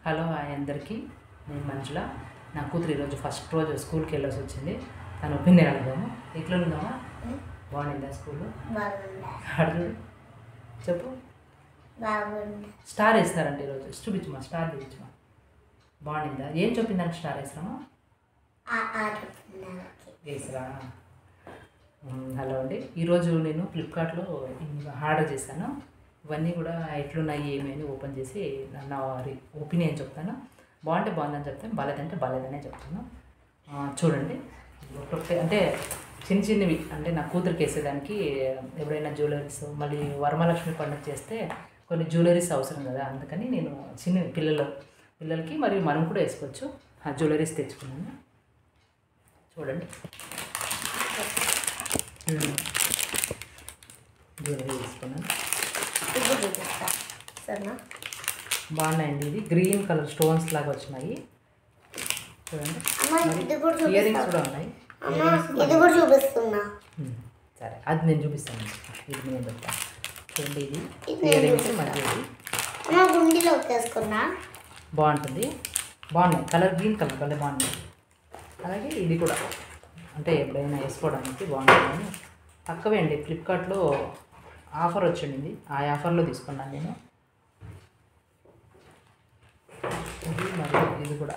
Hello hi అందరికీ. నేను మంజుల. నా కూతురు ఈరోజు ఫస్ట్ రోజు స్కూల్కి వెళ్ళేసి వచ్చింది. తన ఒపీనియన్ అడుగుదాము. ఎట్లా ఉందామా? బాగుండిందా స్కూల్లో? అడుగు చెప్పు. స్టార్ వేస్తారంటే ఈరోజు చూపించమా, స్టార్ చూపించమా. బాగుండిందా? ఏం చెప్పిందంటే స్టార్ వేస్తామా? వేసరా. హలో అండి. ఈరోజు నేను ఫ్లిప్కార్ట్లో ఆర్డర్ చేశాను. ఇవన్నీ కూడా ఎట్లున్నాయి ఏమి అని ఓపెన్ చేసి నా ఒపీనియన్ చెప్తాను. బాగుంటే బాగుందని చెప్తాను, బాలేదంటే బాలేదనే చెప్తాను. చూడండి. అంటే చిన్న చిన్నవి, అంటే నా కూతురికి వేసేదానికి ఎవరైనా జ్యువెలరీస్, మళ్ళీ వరమహాలక్ష్మి పండుగ చేస్తే కొన్ని జ్యువెలరీస్ అవసరం కదా, అందుకని నేను చిన్న పిల్లలకి మరియు మనం కూడా వేసుకోవచ్చు. ఆ జ్యువెలరీస్ తెచ్చుకున్నాను. చూడండి. జ్యువెలరీ తీసుకున్నాను. బాగున్నాయండి. ఇది గ్రీన్ కలర్ స్టోన్స్ లాగా వచ్చినాయి. చూడండి. ఇయర్ రింగ్స్ కూడా ఉన్నాయి. సరే, అది నేను చూపిస్తాను. ఇది నేను చెప్తాను. చూడండి. ఇది ఇయర్ రింగ్స్ మధ్య బాగుంటుంది. బాగున్నాయి. కలర్ గ్రీన్ కలర్ భలే బాగున్నాయి. అలాగే ఇది కూడా, అంటే ఎప్పుడైనా వేసుకోవడానికి బాగుంటుందని తక్కువే అండి. ఫ్లిప్కార్ట్లో ఆఫర్ వచ్చింది. ఆ ఆఫర్లో తీసుకున్నాను నేను. ఇది మరియు ఇది కూడా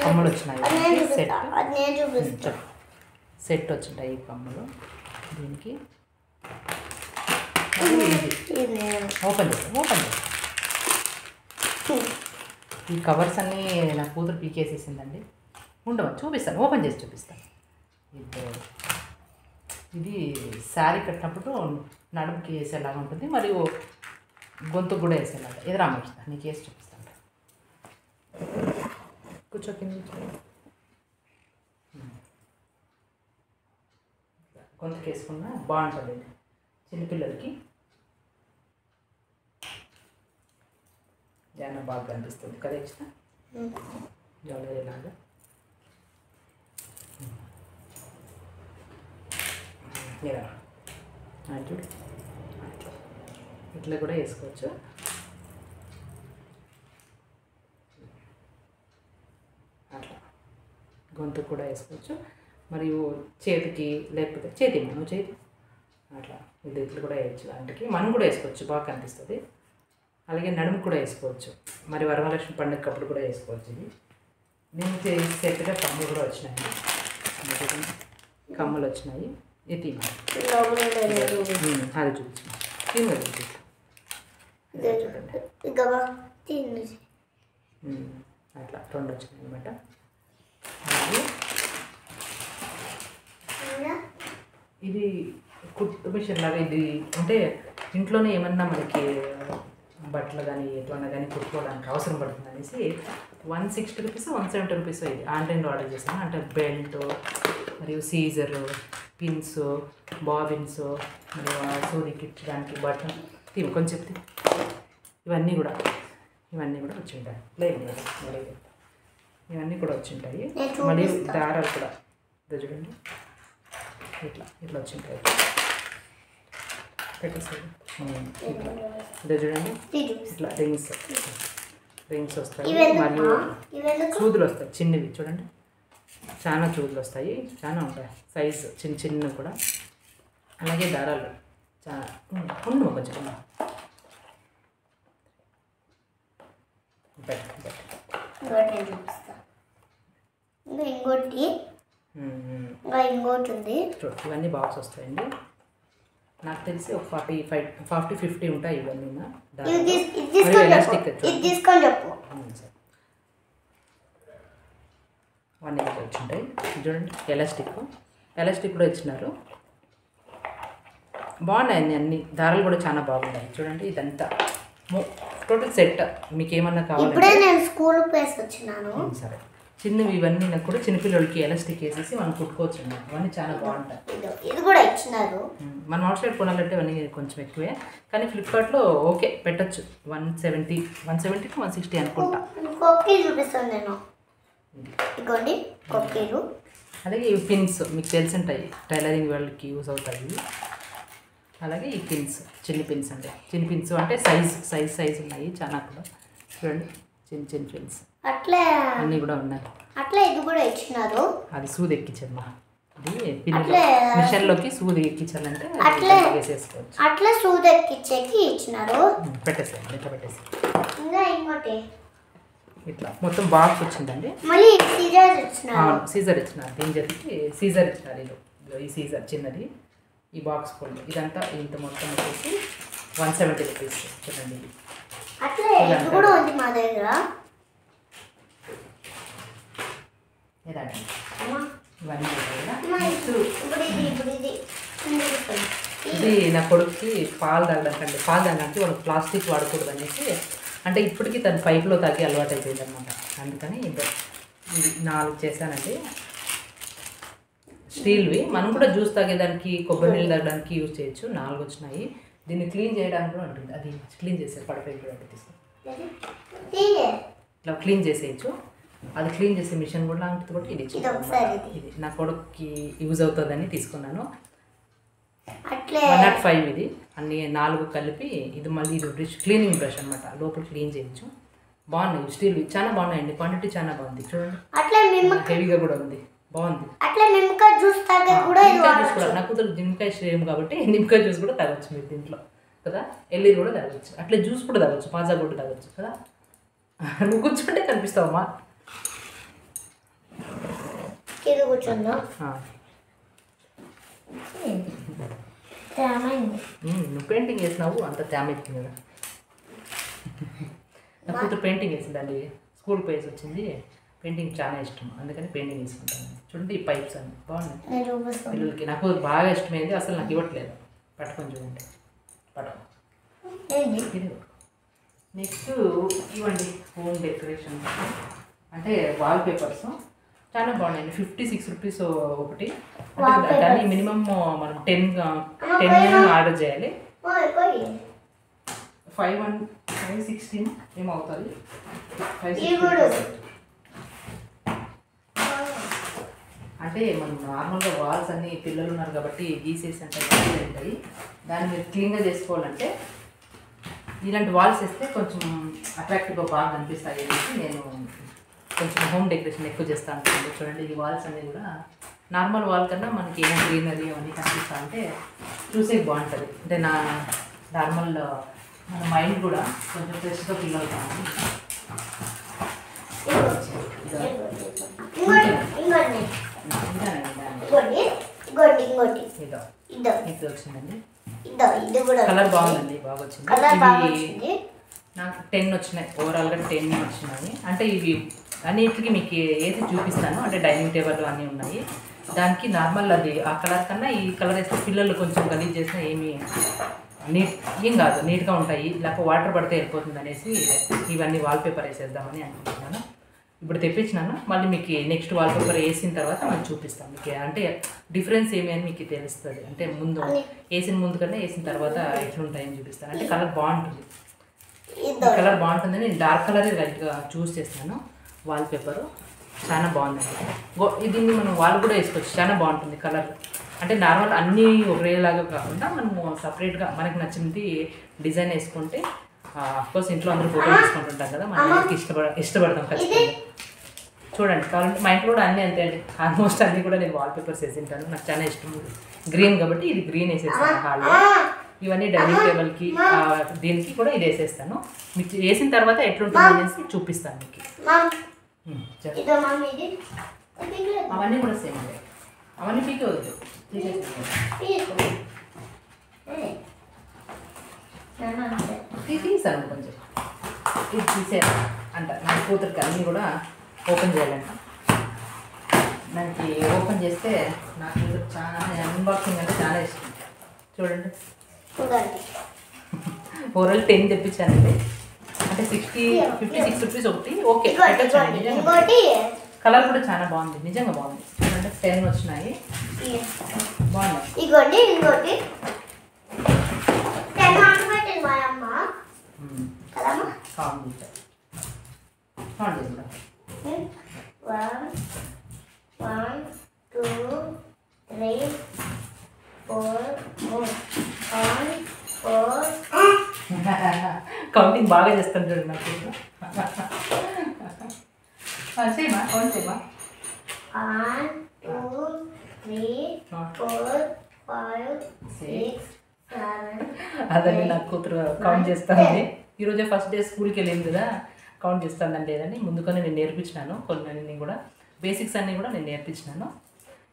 కమ్మలు వచ్చినాయి. సెట్ వచ్చింటాయి ఈ కమ్మలు. దీనికి ఓపెన్ చేస్తాం. ఈ కవర్స్ అన్నీ నా కూతురు పీకేసేసిందండి. ఉండవు, చూపిస్తాను. ఓపెన్ చేసి చూపిస్తాను. ఇది శారీ కట్టినప్పుడు నడుముకి వేసేలాగా ఉంటుంది, మరియు గొంతుకు కూడా వేసేలాగా. ఇది రామకృష్ణ, నీకు వేసి చూపిస్తాను. కూర్చోకింది. గొంతుకు వేసుకున్నా బాగుంటుంది చిన్నపిల్లలకి. జాన బాగా కనిపిస్తుంది కదా, ఇచ్చిన జ్యువెలరీలాగా. చూడు, ఇట్లా కూడా వేసుకోవచ్చు. అట్లా గొంతుకు కూడా వేసుకోవచ్చు, మరియు చేతికి, లేకపోతే చేతి అట్లా ఇది ఇట్లా కూడా వేయచ్చు. దాంట్లోకి మనం కూడా వేసుకోవచ్చు, బాగా కనిపిస్తుంది. అలాగే నడుము కూడా వేసుకోవచ్చు, మరి వరమహాలక్ష్మి పండుగ అప్పుడు కూడా వేసుకోవచ్చు. ఇది దీనికి సెట్గా కమ్మలు కూడా వచ్చినాయి. కమ్మలు వచ్చినాయి. ఇది అది చూపించు. అట్లా రెండు వచ్చినాయి అనమాట. ఇది కుట్టు మిషన్ లాగా. ఇది అంటే ఇంట్లోనే ఏమన్నా మనకి బట్టలు కానీ ఎట్లన్నా కానీ కుట్టుకోవడానికి అవసరం పడుతుంది అనేసి 160 రూపీస్ 170 రూపీస్ ఇది ఆన్లైన్లో ఆర్డర్ చేశాను. అంటే బెల్ట్, మరియు సీజరు, పిన్స్, బాబిన్స్, మరియు సూది కిచ్చడానికి బటన్ కొంచెం ఇవన్నీ కూడా వచ్చింటాయి. ఇవన్నీ కూడా వచ్చింటాయి. మరియు దారాలు కూడా చూడండి, ఇట్లా వచ్చింటాయి. పెట్టేసారు. ఇదే చూడండి, ఇట్లా రింగ్స్ వస్తాయి. మరియు చూదులు వస్తాయి చిన్నవి. చూడండి, చాలా చూదులు వస్తాయి, చాలా ఉంటాయి సైజు చిన్నవి కూడా. అలాగే దారాలు చాలా కొంచెం ఇంకోటి ఉంది. ఇవన్నీ బాక్స్ వస్తాయండి. నాకు తెలిసి ఒక 40-50 ఉంటాయి ఇవన్నీ. ఎలాస్టిక్ అవన్నీ వచ్చింటాయి. చూడండి, ఎలాస్టిక్ కూడా ఇచ్చినారు. బాగున్నాయి అన్ని. దారాలు కూడా చాలా బాగున్నాయి. చూడండి, ఇదంతా టోటల్ సెట్. మీకు ఏమన్నా కావాలి నేను స్కూల్ ప్లేస్ వచ్చినాను. సరే, చిన్నవి ఇవన్నీ నాకు కూడా చిన్నపిల్లలకి ఎలాస్టిక్ వేసేసి మనం కుట్టుకోవచ్చు. ఇవన్నీ చాలా బాగుంటాయి. ఇది కూడా ఇచ్చినారు. మనం అవుట్ సైడ్ కొనాలంటే ఇవన్నీ కొంచెం ఎక్కువే, కానీ ఫ్లిప్కార్ట్లో ఓకే పెట్టచ్చు. 170 to 160 అనుకుంటా. కొక్కీ చూపిస్తాను నేను. ఇదిగోండి కొక్కీలు. అలాగే ఈ పిన్స్ మీకు తెలిసి ఉంటాయి, టైలరింగ్ వాళ్ళకి యూజ్ అవుతాయి. అలాగే ఈ పిన్స్, చిన్ని పిన్స్ అంటే సైజ్ ఉన్నాయి చాలా కూడా. చూడండి, చిన్న చిన్న ఫ్రిల్స్ అట్లే అన్నీ కూడా ఉన్నాయి. అట్లా ఇది కూడా ఇచ్చినారు. అది సూది ఎక్కించమ్మా. అది అట్లే మిషన్లోకి సూది ఎక్కించాలంటే అట్లే వేసేసుకోవచ్చు. అట్లా సూది ఎక్కించేకి ఇచ్చినారు. పెట్టేసేయండి, ఇట్లా పెట్టేసి ఇంకా ఇంకోటి ఇట్లా మొత్తం బాక్స్ వచ్చిందండి. మళ్ళీ సీజర్ ఇచ్చినారు. సీజర్ ఇచ్చినారు. దీనికి సీజర్ ఇచ్చినారు. ఈ సీజర్ చిన్నది, ఈ బాక్స్ ఫుల్ ఇదంతా ఇంత మొత్తం వచ్చేసి 170 రూపీస్. చూడండి ఇది అట్లే ఇది కూడా ఉంది మా దగ్గర. ఇదండి అమ్మా, ఇవన్నీ ఉంటాయి కదా. అమ్మా, ఇప్పుడు ఇది ఇది నా కొడుకుకి పాలు తాగడానికి వాళ్ళకి ప్లాస్టిక్ వాడకూడదు అనేసి, అంటే ఇప్పటికీ తన పైపులో తాగి అలవాటు అయిపోయింది అనమాట. అందుకని ఇది 4 చేశానండి. స్టీల్వి. మనం కూడా జ్యూస్ తాగేదానికి, కొబ్బరి నీళ్ళు తాగడానికి యూజ్ చేయొచ్చు. 4 వచ్చినాయి. దీన్ని క్లీన్ చేయడానికి కూడా ఉంటుంది. అది క్లీన్ చేసే పడిపోయి కూడా తీసుకుంటాం. ఇట్లా క్లీన్ చేసేయచ్చు. అది క్లీన్ చేసే మిషన్ కూడా లాంటిది కూడా ఇది ఇది నా కొడుకుకి యూజ్ అవుతుందని తీసుకున్నాను. 105 ఇది. అన్ని 4 కలిపి ఇది మళ్ళీ ఇది క్లీనింగ్ బ్రష్ అనమాట. లోపల క్లీన్ చేయొచ్చు. బాగున్నాయి స్టీల్. చాలా బాగున్నాయండి. క్వాంటిటీ చాలా బాగుంది. చూడండి హెవీగా కూడా ఉంది. బాగుంది. నిమ్మకాయ జ్యూస్ కూడా నా కూతురు నిమ్మకాయ శ్రేయం కాబట్టి నిమ్మకాయ జ్యూస్ కూడా తాగొచ్చు మీరు దీంట్లో కదా. ఎల్లీరు కూడా తాగొచ్చు. అట్లే జ్యూస్ కూడా తాగొచ్చు. మాజా కూడా తాగొచ్చు కదా. నువ్వు కూర్చుంటే కనిపిస్తావమ్మా. కూర్చుందా నువ్వు పెయింటింగ్ వేసినావు, అంత తేమ ఎక్కింది కదా. నా కూతురు పెయింటింగ్ వేసిందండి. స్కూల్కి పోయేసి వచ్చింది. పెయింటింగ్ చాలా ఇష్టం, అందుకని పెయింటింగ్ వేసుకుంటాను. చూడండి ఈ పైప్స్ అన్ని బాగున్నాయి పిల్లలకి. నాకు బాగా ఇష్టమైంది. అసలు నాకు ఇవ్వట్లేదు. పట్టుకొని చూడండి. నెక్స్ట్ ఇవ్వండి హోమ్ డెకరేషన్ అంటే వాల్ పేపర్స్ చాలా బాగున్నాయండి. 56 రూపీస్ ఒకటి. అంటే దాన్ని మినిమం మనం 10 ఆర్డర్ చేయాలి. 516 ఏమవుతుంది. 560 అంటే మనం నార్మల్గా వాల్స్ అన్ని పిల్లలు ఉన్నారు కాబట్టి గీసేసి అంటే ఉంటాయి. దాన్ని మీరు క్లీన్గా చేసుకోవాలంటే ఇలాంటి వాల్స్ వేస్తే కొంచెం అట్రాక్టివ్గా బాగా కనిపిస్తాయి అనేసి నేను కొంచెం హోమ్ డెకరేషన్ ఎక్కువ చేస్తాను. చూడండి ఈ వాల్స్ అన్నీ కూడా నార్మల్ వాల్ కన్నా మనకి ఏమైనా గ్రీనరీ అవన్నీ కనిపిస్తా అంటే చూసే బాగుంటుంది. అంటే నా నార్మల్ మన మైండ్ కూడా కొంచెం ఫ్రెష్గా ఫీల్ అవుతాను. ఇది వచ్చిందండి. కలర్ బాగుందండి. బాగా వచ్చింది. నాకు 10 వచ్చినాయి. ఓవరాల్గా 10 వచ్చినాయి. అంటే ఇవి అన్నిటికీ మీకు ఏది చూపిస్తాను. అంటే డైనింగ్ టేబుల్ అన్నీ ఉన్నాయి. దానికి నార్మల్ అది ఆ కలర్ కన్నా ఈ కలర్ వేస్తే పిల్లలు కొంచెం గలీజ్ చేసినా ఏం కాదు, నీట్గా ఉంటాయి. లేకపోతే వాటర్ పడితే వెళ్ళిపోతుంది అనేసి ఇవన్నీ వాల్పేపర్ వేసేద్దామని అనుకుంటున్నాను. ఇప్పుడు తెప్పించినాను. మళ్ళీ మీకు నెక్స్ట్ వాల్పేపర్ వేసిన తర్వాత మనం చూపిస్తాను. మీకు అంటే డిఫరెన్స్ ఏమి అని మీకు తెలుస్తుంది. అంటే ముందు వేసిన ముందు కన్నా వేసిన తర్వాత ఎట్లుంటాయని చూపిస్తాను. అంటే కలర్ బాగుంటుంది. కలర్ బాగుంటుందని నేను డార్క్ కలర్ లైట్గా చూస్ చేస్తాను. వాల్పేపరు చాలా బాగుందండి. దీన్ని మనం వాల్ కూడా వేసుకోవచ్చు. చాలా బాగుంటుంది కలర్. అంటే నార్మల్ అన్నీ ఒకేలాగా కాకుండా మనము సపరేట్గా మనకు నచ్చినది డిజైన్ వేసుకుంటే అఫ్కోర్స్ ఇంట్లో అందరూ ఫోటో తీసుకుంటుంటాం కదా. మనం ఇష్టపడతాం ఖచ్చితంగా. చూడండి కావాలంటే మా ఇంట్లో కూడా అన్నీ అంతే అండి. ఆల్మోస్ట్ అన్నీ కూడా నేను వాల్పేపర్స్ వేసింటాను. నాకు చాలా ఇష్టం గ్రీన్ కాబట్టి ఇది గ్రీన్ వేసేస్తాను హాల్లో. ఇవన్నీ డైనింగ్ టేబుల్కి దీనికి కూడా ఇది వేసేస్తాను. మీకు వేసిన తర్వాత ఎట్లుంటుంది అనేసి చూపిస్తాను మీకు. అవన్నీ కూడా సేమ్ అండి. అవన్నీ పీకే వద్దు, తీసాను కొంచెం. ఇది తీసేయాలి అంట. నా కూతురికి అన్నీ కూడా ఓపెన్ చేయాలంట. నాకు ఓపెన్ చేస్తే నా కూతురు చాలా అన్బాక్సింగ్ అంటే చాలా ఇష్టం. చూడండి ఓవరాల్ 10 తెప్పించానండి. అంటే 56 రూపీస్ ఒకటి. ఓకే కలర్ కూడా చాలా బాగుంది. నిజంగా బాగుంది. చూడండి 10 వచ్చినాయి. బాగున్నాయి. ఇంకోటి కౌంటింగ్ బాగా చేస్తాను చూడండి నాకు. సేమా కౌంట్ సేమా 1 2 3 4 5 6 7. అదండి నాకు కూతురు కౌంట్ చేస్తుంది. ఈరోజే ఫస్ట్ డే స్కూల్కి వెళ్ళింది కదా, కౌంట్ చేస్తానని లేదని ముందుగానే నేను నేర్పించినాను. కొన్ని కూడా బేసిక్స్ అన్నీ కూడా నేను నేర్పించినాను.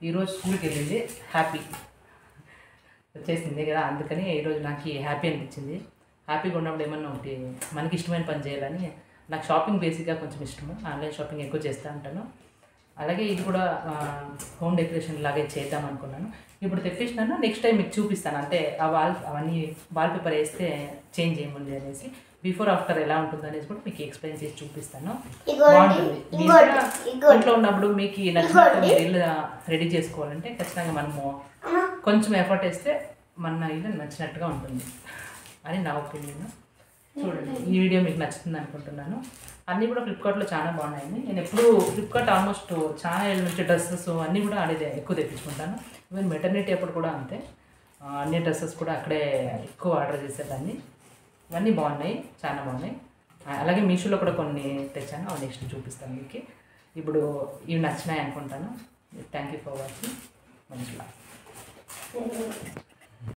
ఈరోజు స్కూల్కి వెళ్ళింది, హ్యాపీ వచ్చేసింది కదా, అందుకని ఈరోజు నాకు హ్యాపీ అనిపించింది. హ్యాపీగా ఉన్నప్పుడు ఏమన్నా ఒకటి మనకి ఇష్టమైన పని చేయాలని. నాకు షాపింగ్ బేసిక్గా కొంచెం ఇష్టము, ఆన్లైన్ షాపింగ్ ఎక్కువ చేస్తూ ఉంటాను. అలాగే ఇది కూడా హోమ్ డెకరేషన్ లాగే చేద్దాం అనుకున్నాను. ఇప్పుడు తెప్పించినాను, నెక్స్ట్ టైం మీకు చూపిస్తాను. అంటే ఆ అవన్నీ వాల్ పేపర్ వేస్తే చేంజ్ ఏముంది అనేసి, బిఫోర్ ఆఫ్టర్ ఎలా ఉంటుంది అనేసి కూడా మీకు ఎక్స్ప్లెయిన్ చేసి చూపిస్తాను. బాగుంటుంది. ఇంట్లో ఉన్నప్పుడు మీకు నచ్చినట్టు ఇల్లు రెడీ చేసుకోవాలంటే ఖచ్చితంగా మనము కొంచెం ఎఫర్ట్ వేస్తే మన ఇల్లు నచ్చినట్టుగా ఉంటుంది అని నా ఒపీనియన్. చూడండి, ఈ వీడియో మీకు నచ్చుతుంది అనుకుంటున్నాను. అన్నీ కూడా ఫ్లిప్కార్ట్లో చాలా బాగున్నాయి. నేను ఎప్పుడు ఫ్లిప్కార్ట్ ఆల్మోస్ట్ చాలా ఏళ్ళ నుంచి డ్రెస్సెస్ అన్నీ కూడా ఆడేది ఎక్కువ తెప్పించుకుంటాను. ఈవెన్ మెటర్నిటీ అప్పుడు కూడా అంతే, అన్ని డ్రెస్సెస్ కూడా అక్కడే ఎక్కువ ఆర్డర్ చేసేదాన్ని. ఇవన్నీ బాగున్నాయి, చాలా బాగున్నాయి. అలాగే మీషోలో కూడా కొన్ని తెచ్చాను, అవి నెక్స్ట్ చూపిస్తాను మీకు. ఇప్పుడు ఇవి నచ్చినాయి అనుకుంటాను. Thank you for watching. మంచిగా